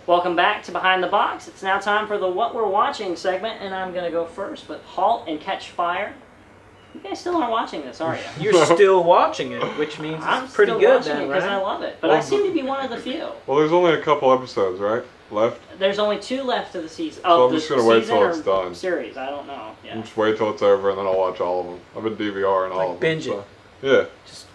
Welcome back to Behind the Box. It's now time for the What We're Watching segment, and I'm going to go first with Halt and Catch Fire. You guys still aren't watching this, are you? You're still watching it, which means it's pretty good then, because right? I love it. But I seem to be one of the few. Well, there's only a couple episodes, right? Left? There's only 2 left of the season. So I'm just going to wait till it's done. Series, I don't know. Yeah. Just wait till it's over and then I'll watch all of them. I've been DVRing all of them. Binge it. So. Yeah. Just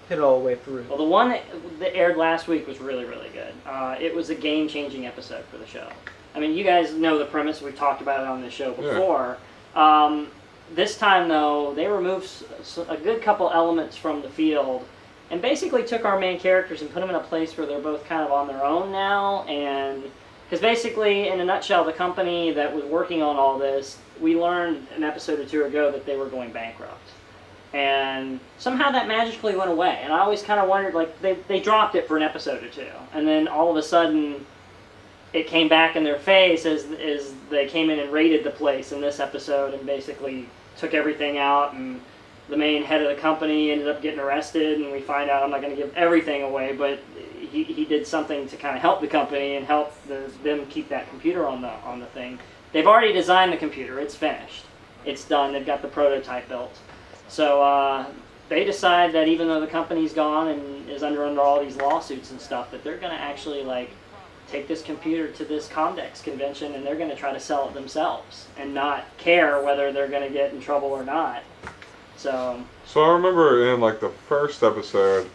hit it all the way through. Well, the one that aired last week was really, really good. It was a game-changing episode for the show. I mean, you guys know the premise. We've talked about it on this show before. Yeah. This time, though, they removed a good couple elements from the field and basically took our main characters and put them in a place where they're both kind of on their own now. And because basically, in a nutshell, the company that was working on all this, we learned an episode or 2 ago that they were going bankrupt. And somehow that magically went away. And I always kind of wondered, like, they dropped it for an episode or 2. And then all of a sudden, it came back in their face as they came in and raided the place in this episode and basically took everything out. And the main head of the company ended up getting arrested. And we find out, I'm not going to give everything away, but he did something to kind of help the company and help them keep that computer on the thing. They've already designed the computer. It's finished. It's done. They've got the prototype built. So they decide that even though the company's gone and is under all these lawsuits and stuff, that they're going to actually take this computer to this Comdex convention and they're going to try to sell it themselves and not care whether they're going to get in trouble or not. So I remember in the first episode,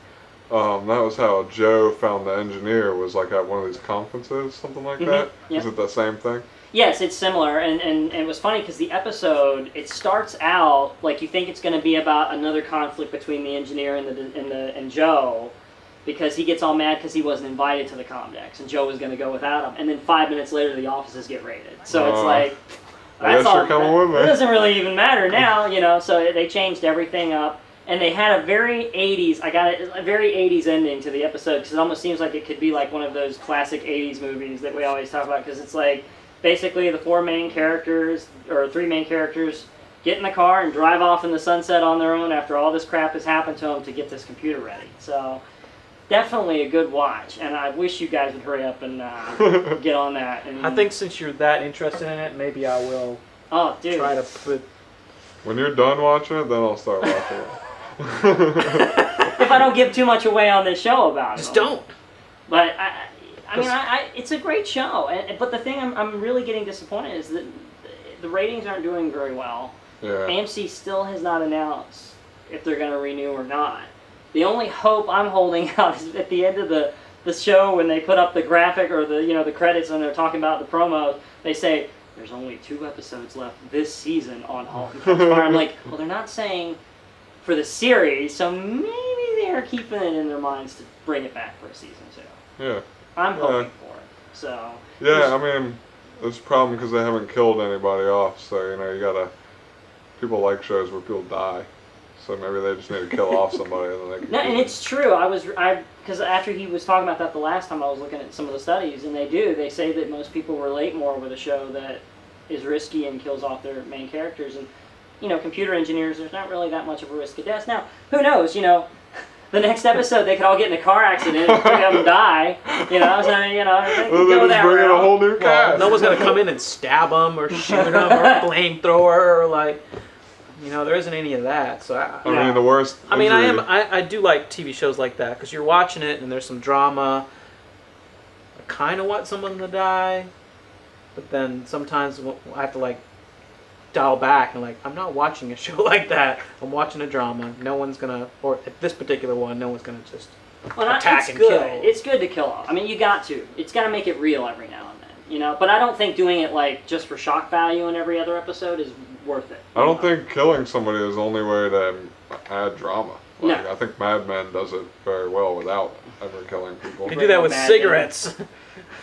that was how Joe found the engineer was at one of these conferences, something like that. Yep. Is it the same thing? Yes, it's similar, and it was funny because the episode, it starts out like you think it's going to be about another conflict between the engineer and Joe, because he gets all mad because he wasn't invited to the Comdex, and Joe was going to go without him, and then 5 minutes later the offices get raided. So it's like, that's all. It doesn't really even matter now, So they changed everything up, and they had a very 80s. A very 80s ending to the episode because it almost seems like it could be like one of those classic 80s movies that we always talk about because it's like. Basically, the 3 main characters, get in the car and drive off in the sunset on their own after all this crap has happened to them to get this computer ready. So, definitely a good watch, and I wish you guys would hurry up and get on that. And I think since you're that interested in it, maybe I will try to put... When you're done watching it, then I'll start watching it. If I don't give too much away on this show about it. Just don't. But I mean, it's a great show, but the thing I'm really getting disappointed is that the ratings aren't doing very well. Yeah. AMC still has not announced if they're going to renew or not. The only hope I'm holding out is at the end of the show when they put up the graphic or the credits and they're talking about the promos, they say, there's only 2 episodes left this season on Halt and Catch Fire. I'm like, well, they're not saying for the series, so maybe they're keeping it in their minds to bring it back for a season 2. Yeah. I'm hoping for it. So. Yeah, I mean, it's a problem because they haven't killed anybody off. So you gotta. People like shows where people die, so maybe they just need to kill off somebody and then they can. No, and it's true. Because after he was talking about that the last time I was looking at some of the studies, and they say that most people relate more with a show that is risky and kills off their main characters, and computer engineers, there's not really that much of a risk of death. Now, who knows? The next episode, they could all get in a car accident and 3 of them die. So they can go that route. A whole new cast. No one's going to come in and stab them or shoot them or flamethrower or there isn't any of that. So I mean, the worst. I mean, I do like TV shows like that because you're watching it and there's some drama. I kind of want someone to die, but then sometimes I have to dial back and I'm not watching a show like that. I'm watching a drama. No one's gonna, or at this particular one, no one's gonna just attack and kill. It's good to kill off. I mean, you got to. It's got to make it real every now and then, But I don't think doing it just for shock value in every other episode is worth it. I don't think killing somebody is the only way to add drama. No. I think Mad Men does it very well without ever killing people. They do that with cigarettes.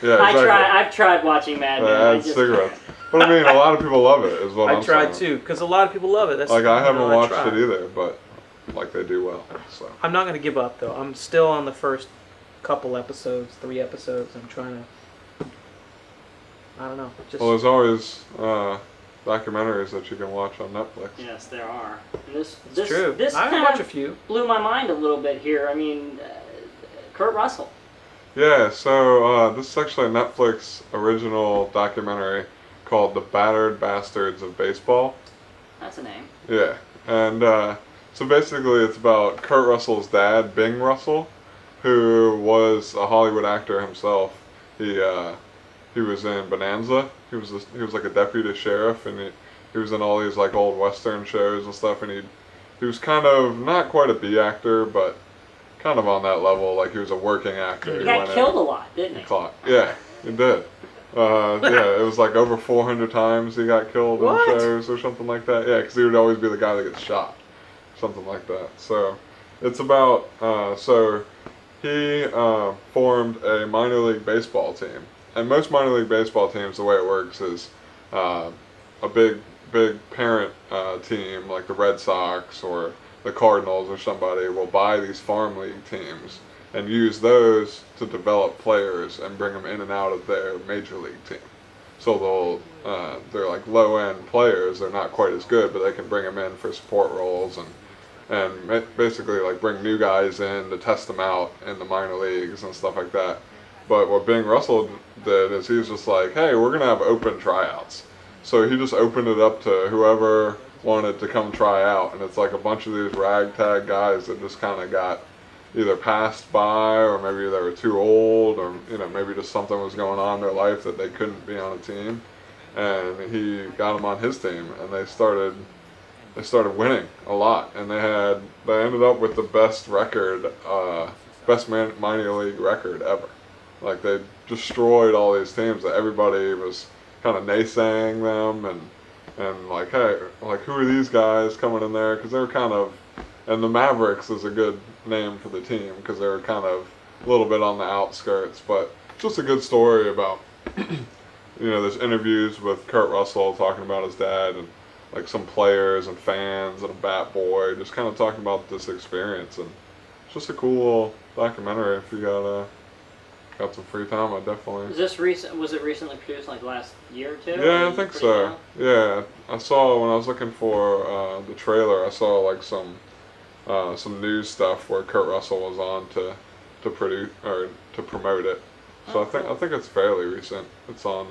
Yeah, exactly. I've tried watching Mad Men. Cigarettes. But I mean, a lot of people love it, is what I'm saying. I tried too, because a lot of people love it. That's, I haven't watched it either, but they do well. So I'm not going to give up though. I'm still on the first couple episodes, 3 episodes. I'm trying to. I don't know. Well, there's always documentaries that you can watch on Netflix. Yes, there are. And it's true. This I watch a few. Blew my mind a little bit here. I mean, Kurt Russell. Yeah, so this is actually a Netflix original documentary called The Battered Bastards of Baseball. That's a name. Yeah, and so basically it's about Kurt Russell's dad, Bing Russell, who was a Hollywood actor himself. He was in Bonanza. He was like a deputy sheriff, and he was in all these like old Western shows and stuff. And he was kind of not quite a B actor, but kind of on that level. Like he was a working actor. He got killed a lot, didn't he? Yeah, he did. Yeah, it was like over 400 times he got killed in shows or something like that. Yeah, because he would always be the guy that gets shot, something like that. So it's about so he formed a minor league baseball team, and most minor league baseball teams, the way it works is a big parent team like the Red Sox or the Cardinals or somebody will buy these farm league teams and use those to develop players and bring them in and out of their major league team. So they're like low end players. They're not quite as good, but they can bring them in for support roles and basically like bring new guys in to test them out in the minor leagues and stuff like that. But what Bing Russell did is he was just like, hey, we're gonna have open tryouts. So he just opened it up to whoever wanted to come try out, and it's like a bunch of these ragtag guys that just kind of got either passed by, or maybe they were too old, or maybe just something was going on in their life that they couldn't be on a team, and he got them on his team, and they started winning a lot, and they ended up with the best record, minor league record ever. Like they destroyed all these teams that everybody was kind of naysaying them and like, hey, like who are these guys coming in there? Because they're kind of, and the Mavericks is a good name for the team because they're kind of a little bit on the outskirts, but just a good story about, there's interviews with Kurt Russell talking about his dad and like some players and fans and a bat boy, just kind of talking about this experience, and it's just a cool little documentary if you got some free time. I definitely. Is this recent? Was it recently produced, like last year or two? Yeah, I think so. Yeah, I saw when I was looking for the trailer. I saw like some news stuff where Kurt Russell was on to produce or to promote it. So I think it's fairly recent. It's on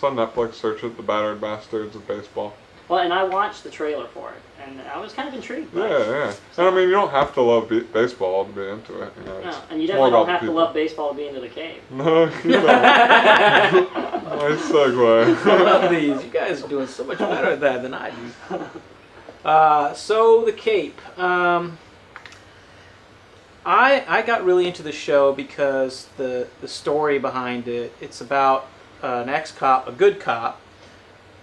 Netflix. Search it, The Battered Bastards of Baseball. Well, and I watched the trailer for it, and I was kind of intrigued by it. Yeah. And I mean, you don't have to love baseball to be into it. No, and you definitely don't have to love baseball to be into the cave. No, you don't. Nice segue. I love these. You guys are doing so much better at that than I do. So the Cape. I got really into the show because the story behind it. It's about an ex-cop, a good cop,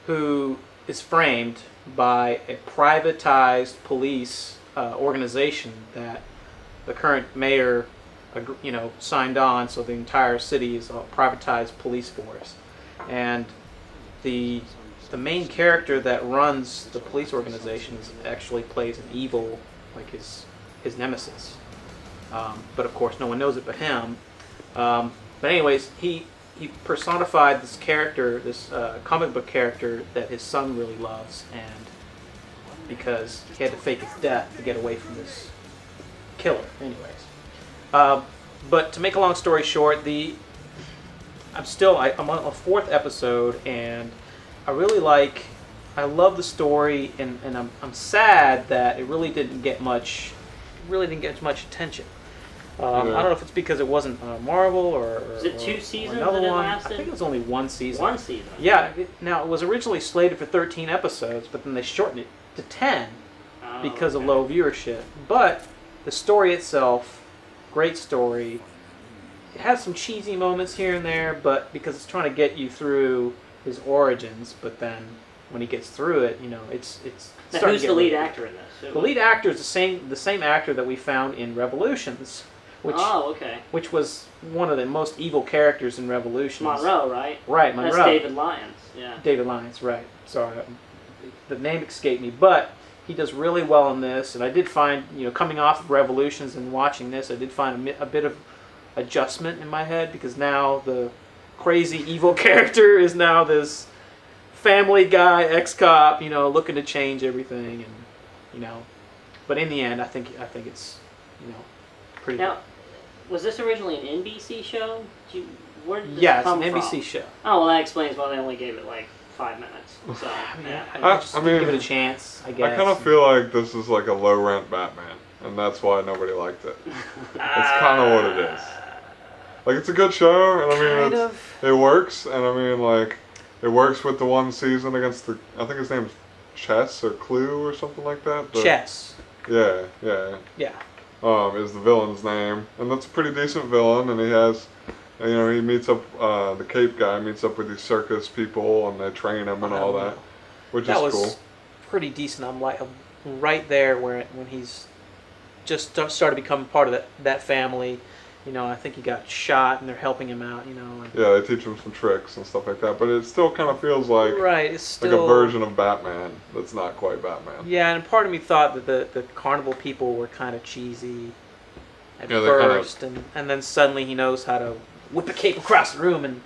who is framed by a privatized police organization that the current mayor, signed on. So the entire city is a privatized police force, and the main character that runs the police organization actually plays an evil, like his nemesis. But of course, no one knows it but him. But anyways, he personified this character, this comic book character that his son really loves, and because he had to fake his death to get away from this killer. Anyways, but to make a long story short, I'm on a fourth episode, and I love the story, and I'm sad that it really didn't get much attention. I don't know if it's because it wasn't Marvel or is it 2 seasons another that it one. lasted? I think it was only 1 season. 1 season. Yeah. Now it was originally slated for 13 episodes, but then they shortened it to 10 because of low viewership. But the story itself, great story. It has some cheesy moments here and there, but because it's trying to get you through his origins. But then when he gets through it, it's. Now, who's the lead actor in this? The lead actor is the same actor that we found in Revolutions. Which was one of the most evil characters in Revolutions. Monroe, right? Right, Monroe. That's David Lyons, yeah. David Lyons, right. Sorry, the name escaped me. But he does really well in this. And I did find, coming off of Revolutions and watching this, I did find a bit of adjustment in my head, because now the crazy evil character is now this family guy, ex-cop, looking to change everything. And, but in the end, I think it's, pretty good. was this originally an NBC show? Where did this Yeah, it's come an from? NBC show. Oh, well, that explains why they only gave it like 5 minutes. So, yeah. I mean, give it a chance, I guess. I kind of feel like this is like a low rent Batman, and that's why nobody liked it. It's kind of what it is. Like, it's a good show, and I mean, it works, and I mean, like, it works with the one season against the, I think his name's Chess or Clue or something like that. Chess. Yeah. Yeah. Is the villain's name, and that's a pretty decent villain, and he has, you know, he meets up, the Cape guy meets up with these circus people, and they train him and all that, which is cool. That was pretty decent. I'm like, right there when he's just started becoming part of that family. You know, I think he got shot, and they're helping him out. You know. And yeah, they teach him some tricks and stuff like that, but it still kind of feels like it's still like a version of Batman that's not quite Batman. Yeah, and part of me thought that the carnival people were kind of cheesy at Yeah, first, and then suddenly he knows how to whip a cape across the room and,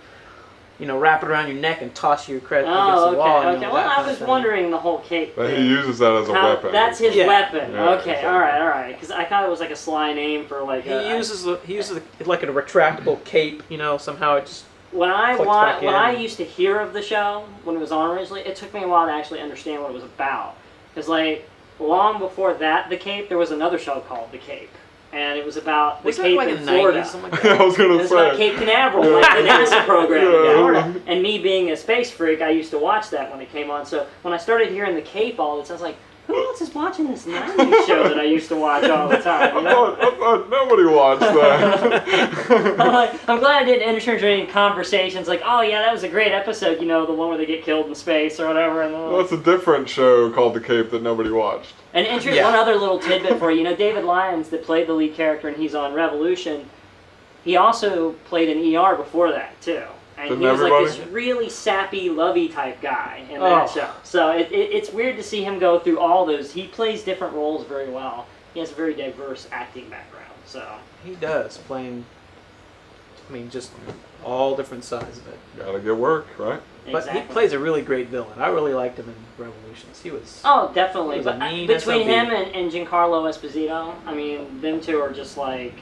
you know, wrap it around your neck and toss you against the wall. Okay. Well, I was wondering the whole cape But thing. he uses that as a weapon. That's his weapon. Yeah, Okay, exactly. all right. Because I thought it was like a sly name for like. He uses it like a retractable cape. You know, somehow it just. When I used to hear of the show when it was on originally, it took me a while to actually understand what it was about. Because like long before that, The Cape, there was another show called The Cape. And it was about the Cape in Florida. I was going to It was say. about Cape Canaveral, like the NASA program in Yeah. Florida. And me being a space freak, I used to watch that when it came on. So when I started hearing The Cape all the time, I was like, who else is watching this 90s show that I used to watch all the time? You know? I thought nobody watched that. I'm glad I didn't enter into any conversations like, oh yeah, that was a great episode, you know, the one where they get killed in space or whatever. And Well, it's a different show called The Cape that nobody watched. And one other little tidbit for you. You know, David Lyons, that played the lead character, and he's on Revolution, he also played an ER before that, too. And Didn't he was everybody? like this really sappy, lovey type guy in that show. So it's weird to see him go through all those. He plays different roles very well. He has a very diverse acting background. So He does, playing, I mean, just all different sides of it. Gotta get work, right? But he plays a really great villain. I really liked him in Revolutions. He was. Oh, definitely. He was a But mean between SOB. him and Giancarlo Esposito, I mean, them two are just like,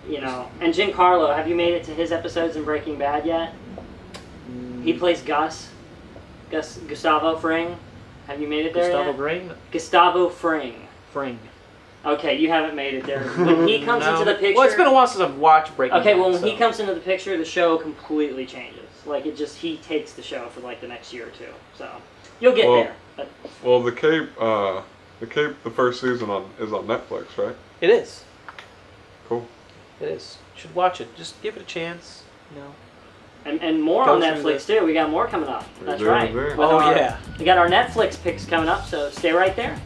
you know. And Giancarlo, have you made it to his episodes in Breaking Bad yet? He plays Gustavo Fring. Have you made it there Gustavo yet? Grain? Gustavo Fring. Fring. Okay, you haven't made it there. When he comes into the picture... Well, it's been a while since I've watched Breaking Bad. Okay, well, when he comes into the picture, the show completely changes. Like, he takes the show for, like, the next year or two. So, you'll get there. But. Well, The Cape, the first season is on Netflix, right? It is. Cool. It is. You should watch it. Just give it a chance, you know. And more Go on through Netflix, too. We got more coming up. That's do, right. we do. With Oh, yeah. We got our Netflix picks coming up, so stay right there.